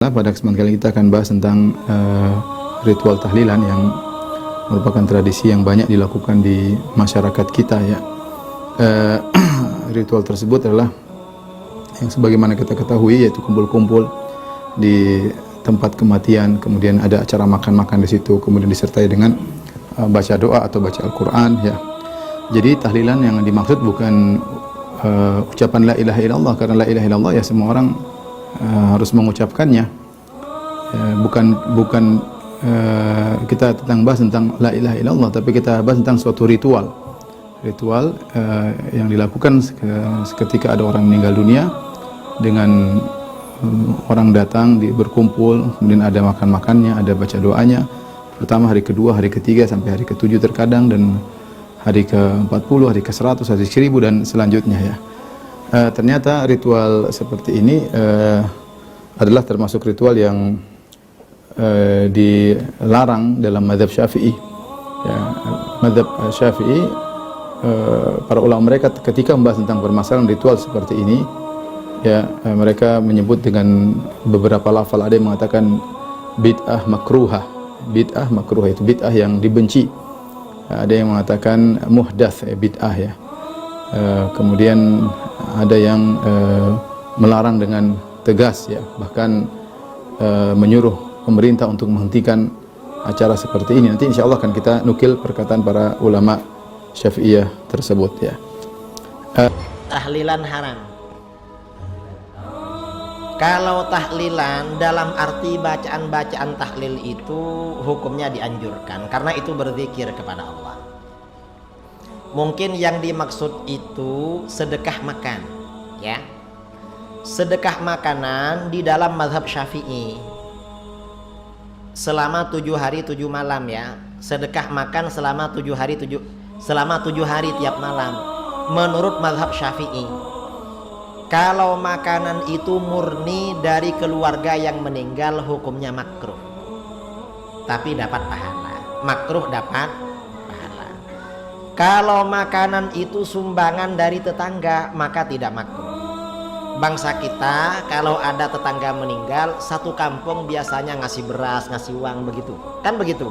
ta'ala, pada kesempatan kali kita akan bahas tentang ritual tahlilan yang merupakan tradisi yang banyak dilakukan di masyarakat kita ya. Ritual tersebut adalah yang sebagaimana kita ketahui, yaitu kumpul-kumpul di tempat kematian, kemudian ada acara makan-makan di situ, kemudian disertai dengan baca doa atau baca Al-Quran ya. Jadi tahlilan yang dimaksud bukan ucapan la ilaha illallah, karena la ilaha illallah ya semua orang harus mengucapkannya. Bukan kita bahas tentang la ilaha illallah, tapi kita bahas tentang suatu ritual yang dilakukan ketika ada orang meninggal dunia, dengan orang datang berkumpul, kemudian ada makan-makannya, ada baca doanya, pertama, hari kedua, hari ketiga, sampai hari ke-7 terkadang, dan hari ke-40, hari ke-100, hari ke-1000 dan selanjutnya ya. Ternyata ritual seperti ini adalah termasuk ritual yang dilarang dalam mazhab Syafi'i ya. Mazhab Syafi'i, para ulama mereka ketika membahas tentang permasalahan ritual seperti ini ya, mereka menyebut dengan beberapa lafal. Ada yang mengatakan bid'ah makruhah itu bid'ah yang dibenci. Ada yang mengatakan muhdats bid'ah ya. Kemudian ada yang melarang dengan tegas ya, bahkan menyuruh pemerintah untuk menghentikan acara seperti ini. Nanti insya Allah akan kita nukil perkataan para ulama Syafi'iyah tersebut ya. Tahlilan haram. Kalau tahlilan dalam arti bacaan-bacaan tahlil itu hukumnya dianjurkan, karena itu berzikir kepada Allah. Mungkin yang dimaksud itu sedekah makan ya. Sedekah makanan di dalam mazhab Syafi'i selama 7 hari 7 malam ya. Sedekah makan selama 7 hari tiap malam menurut mazhab Syafi'i. Kalau makanan itu murni dari keluarga yang meninggal, hukumnya makruh, tapi dapat pahala. Makruh dapat pahala. Kalau makanan itu sumbangan dari tetangga, maka tidak makruh. Bangsa kita kalau ada tetangga meninggal, satu kampung biasanya ngasih beras, ngasih uang, begitu kan, begitu,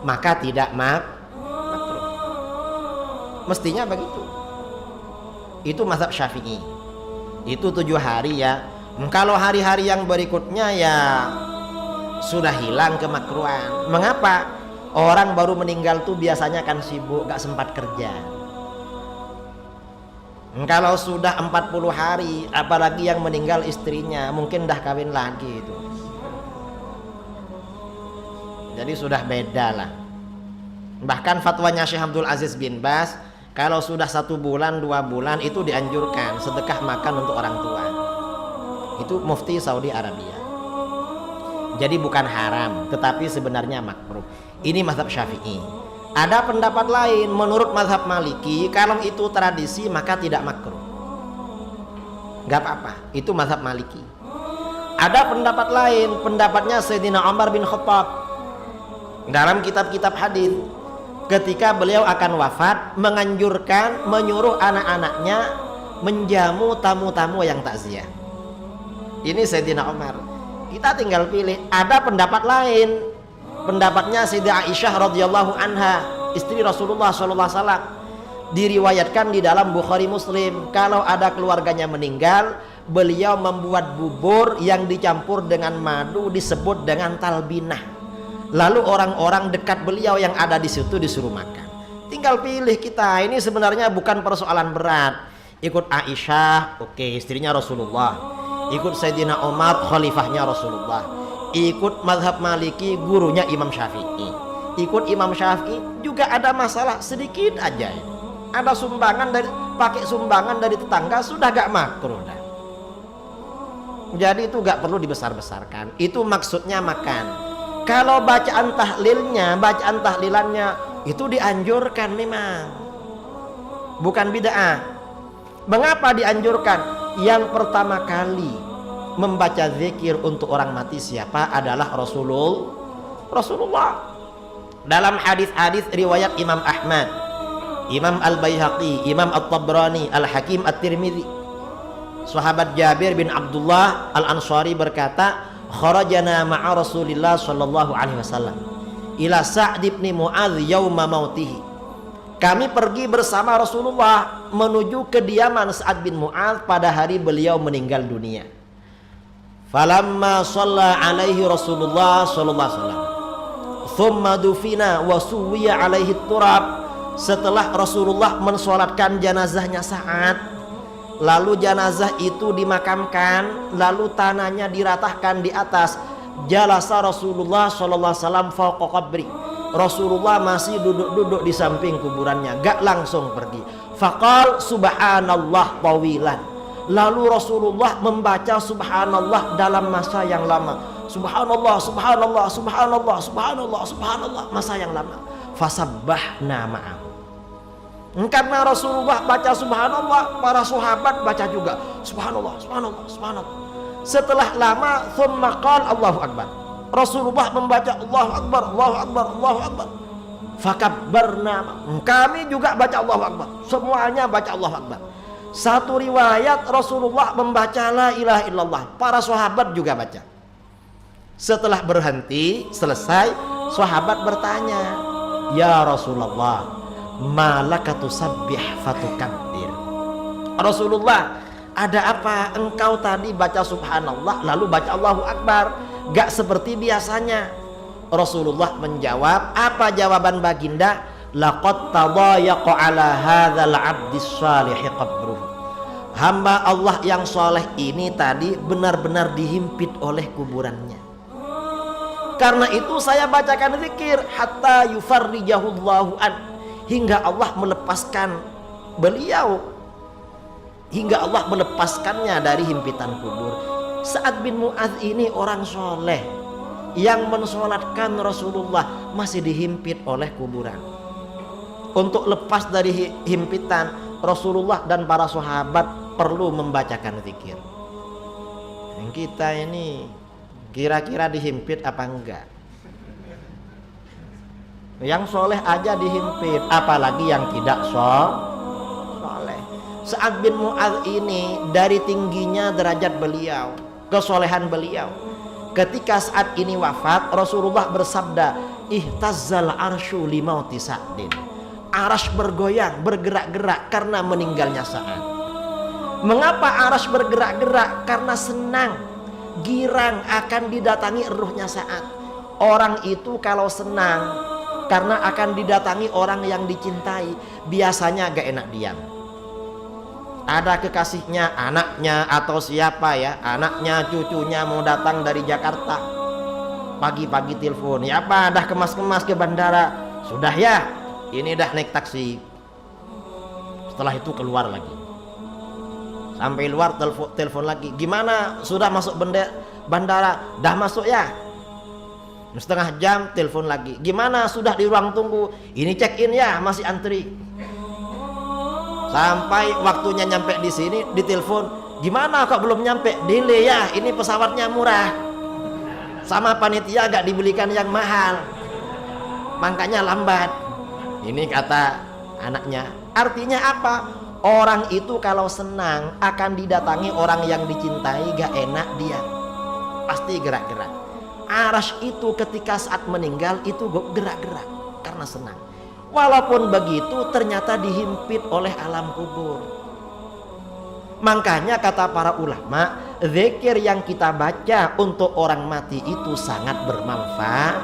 maka tidak makruh. Mestinya begitu. Itu mazhab Syafi'i. Itu 7 hari ya. Kalau hari-hari yang berikutnya ya sudah hilang kemakruhan. Mengapa? Orang baru meninggal tuh biasanya kan sibuk, gak sempat kerja. Kalau sudah 40 hari, apalagi yang meninggal istrinya, mungkin dah kawin lagi itu. Jadi sudah beda lah. Bahkan fatwanya Syekh Abdul Aziz bin Baz, kalau sudah 1 bulan, 2 bulan itu dianjurkan sedekah makan untuk orang tua. Itu mufti Saudi Arabia. Jadi bukan haram, tetapi sebenarnya makruh. Ini mazhab Syafi'i. Ada pendapat lain menurut mazhab Maliki, kalau itu tradisi maka tidak makruh, gak apa-apa. Itu mazhab Maliki. Ada pendapat lain, pendapatnya Sayyidina Umar bin Khattab dalam kitab-kitab hadis. Ketika beliau akan wafat, menganjurkan, menyuruh anak-anaknya menjamu tamu-tamu yang takziah. Ini Sayyidina Umar. Kita tinggal pilih. Ada pendapat lain, pendapatnya Sayyidah Aisyah radhiyallahu anha, istri Rasulullah SAW. Diriwayatkan di dalam Bukhari Muslim, kalau ada keluarganya meninggal, beliau membuat bubur yang dicampur dengan madu, disebut dengan talbinah. Lalu orang-orang dekat beliau yang ada di situ disuruh makan. Tinggal pilih kita. Ini sebenarnya bukan persoalan berat. Ikut Aisyah, oke, istrinya Rasulullah. Ikut Sayyidina Umar, khalifahnya Rasulullah. Ikut mazhab Maliki, gurunya Imam Syafi'i. Ikut Imam Syafi'i juga ada masalah sedikit aja. Ada sumbangan dari, pakai sumbangan dari tetangga, sudah gak makruh dah. Jadi itu gak perlu dibesar-besarkan. Itu maksudnya makan. Kalau bacaan tahlilannya itu dianjurkan memang, bukan bid'ah. Mengapa dianjurkan? Yang pertama kali membaca zikir untuk orang mati siapa? Adalah Rasulullah. Dalam hadis-hadis riwayat Imam Ahmad, Imam Al-Baihaqi, Imam At-Tabrani, Al-Hakim At-Tirmidzi, sahabat Jabir bin Abdullah Al-Ansari berkata, kharajana ma'a Rasulillah sallallahu alaihi wasallam ila Sa'd bin Mu'adz yauma mautihi. Kami pergi bersama Rasulullah menuju kediaman Sa'ad bin Mu'adz pada hari beliau meninggal dunia. Falamma shalla alaihi Rasulullah sallallahu alaihi wasallam thumma dufina wa suwiya alaihi turab. Setelah Rasulullah mensolatkan jenazahnya Sa'ad, lalu jenazah itu dimakamkan, lalu tanahnya diratahkan di atas, jalasa Rasulullah sallallahu alaihi wasallam fawqa qabri. Rasulullah masih duduk-duduk di samping kuburannya, gak langsung pergi. Faqal subhanallah tawilan. Lalu Rasulullah membaca subhanallah dalam masa yang lama. Subhanallah, subhanallah, subhanallah, subhanallah, subhanallah, masa yang lama. Fasabbahna ma'am. Karena Rasulullah baca subhanallah, para sahabat baca juga subhanallah, subhanallah, subhanallah. Setelah lama, thumma qala Allahu akbar. Rasulullah membaca Allahu akbar, Allahu akbar, Allahu akbar. Fakabbarna. Kami juga baca Allahu akbar. Semuanya baca Allahu akbar. Satu riwayat Rasulullah membaca la ilaha illallah, para sahabat juga baca. Setelah berhenti, selesai, sahabat bertanya, "Ya Rasulullah, malaka tusabbih fatukabbir." Rasulullah, ada apa engkau tadi baca subhanallah lalu baca Allahu akbar, gak seperti biasanya? Rasulullah menjawab, apa jawaban baginda? Laqad tadayaqa ala hadzal 'abdis salih qabruh. Hamba Allah yang soleh ini tadi benar-benar dihimpit oleh kuburannya. Karena itu saya bacakan zikir hatta yufarrijahullahu an, hingga Allah melepaskan beliau, hingga Allah melepaskannya dari himpitan kubur. Sa'ad bin Mu'adz ini orang soleh yang mensolatkan Rasulullah, masih dihimpit oleh kuburan. Untuk lepas dari himpitan, Rasulullah dan para sahabat perlu membacakan zikir. Yang kita ini kira-kira dihimpit apa enggak? Yang soleh aja dihimpit, apalagi yang tidak soleh. Sa'ad bin Mu'adz ini dari tingginya derajat beliau, kesolehan beliau, ketika saat ini wafat, Rasulullah bersabda, ihtazzal arsyu limauti Sa'din. Arasy bergoyang, bergerak-gerak karena meninggalnya Sa'ad. Mengapa arasy bergerak-gerak? Karena senang, girang akan didatangi ruhnya Sa'ad. Orang itu kalau senang karena akan didatangi orang yang dicintai, biasanya gak enak diam. Ada kekasihnya, anaknya atau siapa ya, anaknya, cucunya mau datang dari Jakarta, pagi-pagi telepon, ya apa, dah kemas-kemas ke bandara? Sudah ya, ini dah naik taksi. Setelah itu keluar lagi, sampai luar telepon lagi, gimana, sudah masuk bandara? Dah masuk ya. Setengah jam telepon lagi, gimana, sudah di ruang tunggu? Ini check in ya, masih antri. Sampai waktunya nyampe di sini ditelepon, gimana kok belum nyampe? Delay ya, ini pesawatnya murah, sama panitia agak dibelikan yang mahal, makanya lambat. Ini kata anaknya. Artinya apa? Orang itu kalau senang akan didatangi orang yang dicintai, gak enak dia, pasti gerak-gerak. Arasy itu ketika saat meninggal itu gerak-gerak karena senang. Walaupun begitu ternyata dihimpit oleh alam kubur. Makanya kata para ulama, zikir yang kita baca untuk orang mati itu sangat bermanfaat.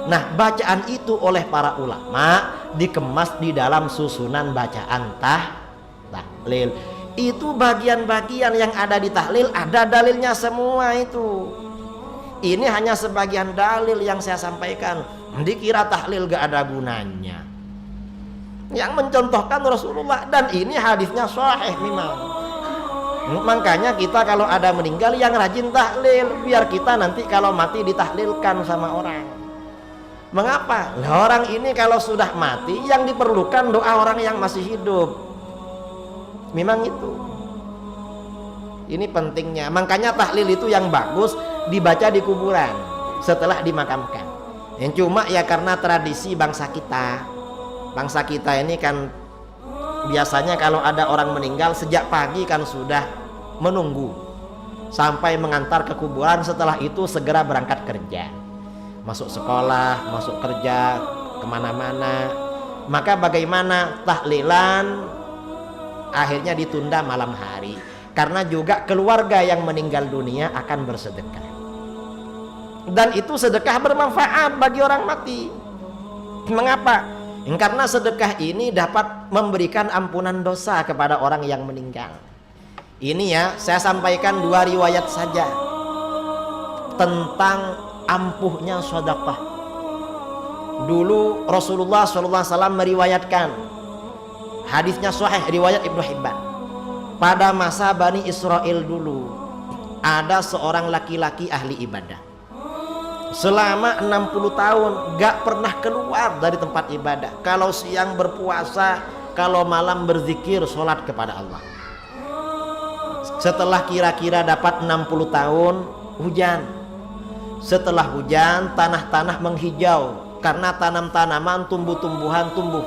Nah, bacaan itu oleh para ulama dikemas di dalam susunan bacaan tahlil. Itu bagian-bagian yang ada di tahlil, ada dalilnya semua itu. Ini hanya sebagian dalil yang saya sampaikan. Dikira tahlil gak ada gunanya. Yang mencontohkan Rasulullah, dan ini hadisnya sahih memang. Makanya kita kalau ada meninggal yang rajin tahlil, biar kita nanti kalau mati ditahlilkan sama orang. Mengapa? Nah, orang ini kalau sudah mati yang diperlukan doa orang yang masih hidup. Memang itu. Ini pentingnya. Makanya tahlil itu yang bagus dibaca di kuburan setelah dimakamkan. Yang cuma ya karena tradisi bangsa kita. Bangsa kita ini kan biasanya kalau ada orang meninggal sejak pagi kan sudah menunggu. sampai mengantar ke kuburan. Setelah itu segera berangkat kerja, masuk sekolah, masuk kerja, kemana-mana. Maka bagaimana tahlilan akhirnya ditunda malam hari, karena juga keluarga yang meninggal dunia akan bersedekah, dan itu sedekah bermanfaat bagi orang mati. Mengapa? Karena sedekah ini dapat memberikan ampunan dosa kepada orang yang meninggal. Ini ya, saya sampaikan 2 riwayat saja tentang ampuhnya sedekah. Dulu Rasulullah SAW meriwayatkan, hadisnya sahih riwayat Ibnu Hibban, pada masa Bani Israel dulu ada seorang laki-laki ahli ibadah. Selama 60 tahun gak pernah keluar dari tempat ibadah. Kalau siang berpuasa, kalau malam berzikir, sholat kepada Allah. Setelah kira-kira dapat 60 tahun, hujan. Setelah hujan, tanah-tanah menghijau, karena tanam-tanaman, tumbuh-tumbuhan tumbuh.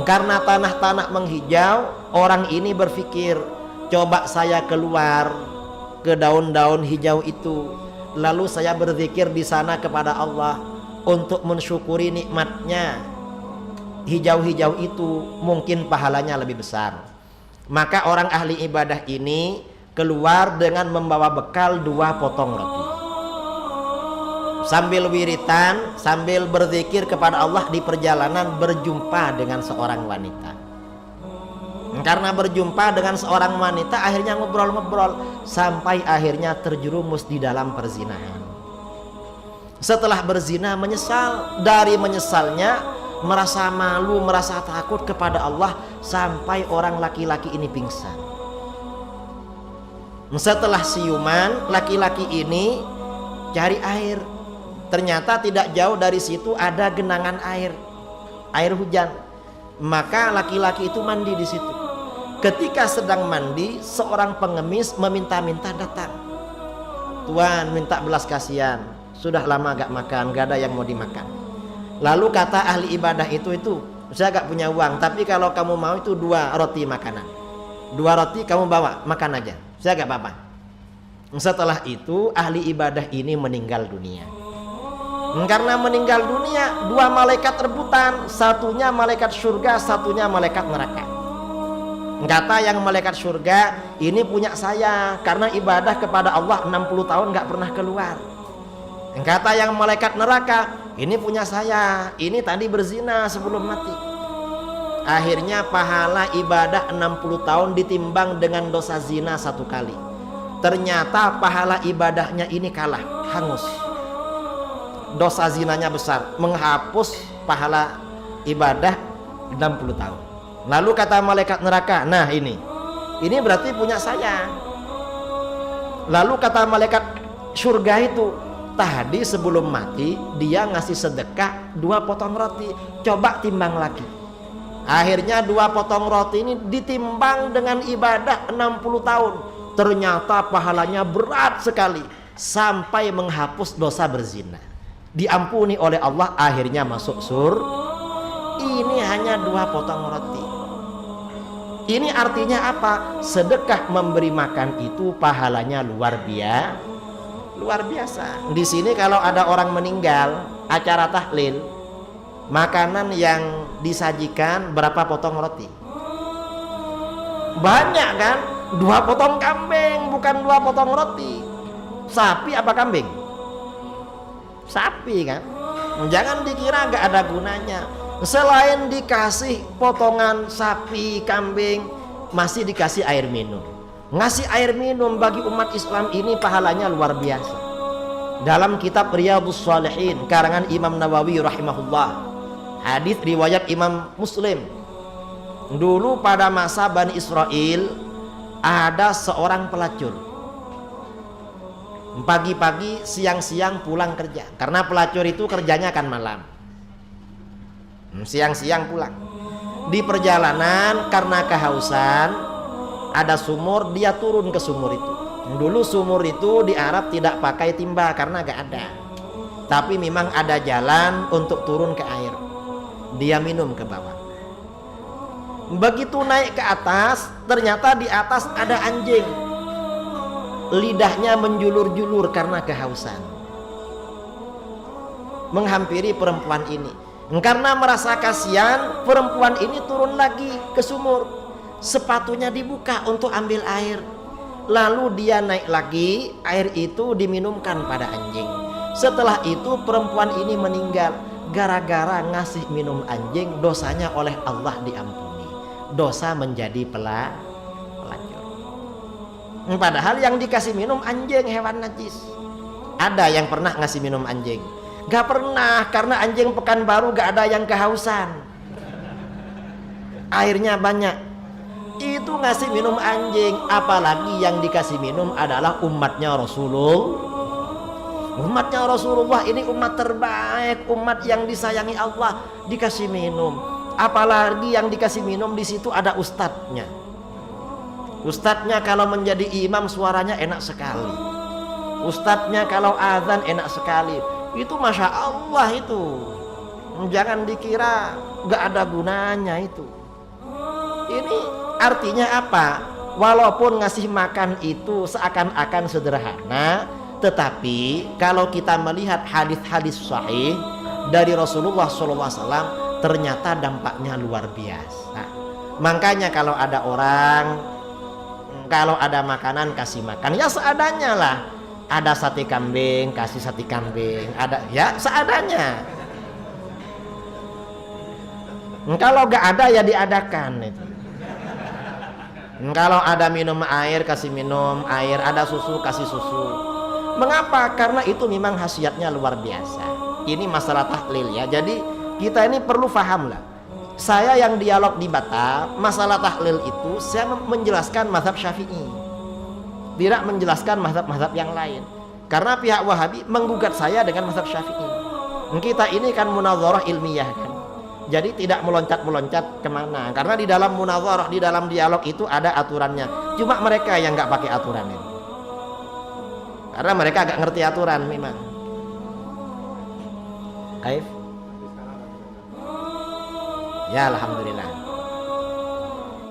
Karena tanah-tanah menghijau, orang ini berpikir, coba saya keluar ke daun-daun hijau itu, lalu saya berzikir di sana kepada Allah untuk mensyukuri nikmatnya hijau-hijau itu, mungkin pahalanya lebih besar. Maka orang ahli ibadah ini keluar dengan membawa bekal 2 potong roti. Sambil wiritan, sambil berzikir kepada Allah, di perjalanan berjumpa dengan seorang wanita. Karena berjumpa dengan seorang wanita, akhirnya ngobrol-ngobrol sampai akhirnya terjerumus di dalam perzinahan. Setelah berzina menyesal, dari menyesalnya merasa malu, merasa takut kepada Allah, sampai orang laki-laki ini pingsan. Setelah siuman, laki-laki ini cari air. Ternyata tidak jauh dari situ ada genangan air hujan. Maka laki-laki itu mandi di situ. Ketika sedang mandi, seorang pengemis meminta-minta datang. Tuan, minta belas kasihan, sudah lama gak makan, gak ada yang mau dimakan. Lalu kata ahli ibadah itu, saya gak punya uang, tapi kalau kamu mau itu 2 roti makanan. 2 roti kamu bawa, makan aja, saya gak apa-apa. Setelah itu ahli ibadah ini meninggal dunia. Karena meninggal dunia, 2 malaikat rebutan, satunya malaikat surga, satunya malaikat neraka. Kata yang malaikat surga, ini punya saya, karena ibadah kepada Allah 60 tahun gak pernah keluar. Kata yang malaikat neraka, ini punya saya, ini tadi berzina sebelum mati. Akhirnya pahala ibadah 60 tahun ditimbang dengan dosa zina 1 kali. Ternyata pahala ibadahnya ini kalah, hangus. Dosa zinanya besar, menghapus pahala ibadah 60 tahun. Lalu kata malaikat neraka, nah ini berarti punya saya. Lalu kata malaikat surga itu, tadi sebelum mati dia ngasih sedekah 2 potong roti, coba timbang lagi. Akhirnya 2 potong roti ini ditimbang dengan ibadah 60 tahun. Ternyata pahalanya berat sekali, sampai menghapus dosa berzina. Diampuni oleh Allah, akhirnya masuk surga. Ini hanya 2 potong roti. Ini artinya apa? Sedekah memberi makan itu pahalanya luar biasa. Di sini kalau ada orang meninggal, acara tahlil, makanan yang disajikan berapa potong roti? Banyak kan? 2 potong kambing, bukan 2 potong roti. Sapi apa kambing? Sapi kan? Jangan dikira gak ada gunanya. Selain dikasih potongan sapi, kambing, masih dikasih air minum. Ngasih air minum bagi umat Islam ini pahalanya luar biasa. Dalam kitab Riyadhus Shalihin karangan Imam Nawawi rahimahullah, hadis riwayat Imam Muslim, dulu pada masa Bani Israel ada seorang pelacur. Pagi-pagi, siang-siang pulang kerja, karena pelacur itu kerjanya kan malam. Siang-siang pulang. Di perjalanan karena kehausan, ada sumur, dia turun ke sumur itu. Dulu sumur itu di Arab tidak pakai timba karena gak ada, tapi memang ada jalan untuk turun ke air. Dia minum ke bawah. Begitu naik ke atas, ternyata di atas ada anjing. lidahnya menjulur-julur karena kehausan, menghampiri perempuan ini. Karena merasa kasihan, perempuan ini turun lagi ke sumur, sepatunya dibuka untuk ambil air. Lalu dia naik lagi, air itu diminumkan pada anjing. Setelah itu perempuan ini meninggal gara-gara ngasih minum anjing. Dosanya oleh Allah diampuni, dosa menjadi pelacur. Padahal yang dikasih minum anjing hewan najis. Ada yang pernah ngasih minum anjing? Gak pernah, karena anjing Pekanbaru gak ada yang kehausan, airnya banyak. Itu ngasih minum anjing. Apalagi yang dikasih minum adalah umatnya Rasulullah. Umatnya Rasulullah ini umat terbaik, umat yang disayangi Allah, dikasih minum. Apalagi yang dikasih minum di situ ada ustadznya. Ustadznya kalau menjadi imam suaranya enak sekali. Ustadznya kalau azan enak sekali. Itu masya Allah itu. Jangan dikira gak ada gunanya itu. Ini artinya apa? Walaupun ngasih makan itu seakan-akan sederhana, tetapi kalau kita melihat hadis-hadis sahih dari Rasulullah SAW, ternyata dampaknya luar biasa. Makanya kalau ada orang, kalau ada makanan kasih makan ya seadanya lah. Ada sate kambing, kasih sate kambing. Ada ya seadanya. Kalau gak ada ya diadakan itu. Kalau ada minum air kasih minum air, ada susu kasih susu. Mengapa? Karena itu memang khasiatnya luar biasa. Ini masalah tahlil ya. Jadi kita ini perlu paham lah. Saya yang dialog di Batam, masalah tahlil itu saya menjelaskan mazhab Syafi'i, tidak menjelaskan mazhab-mazhab yang lain. Karena pihak Wahabi menggugat saya dengan mazhab Syafi'i. Kita ini kan munazarah ilmiah kan, jadi tidak meloncat-meloncat kemana. Karena di dalam munazarah, di dalam dialog itu ada aturannya. Cuma mereka yang nggak pakai aturan ini, karena mereka agak ngerti aturan memang. Kaif? Ya alhamdulillah.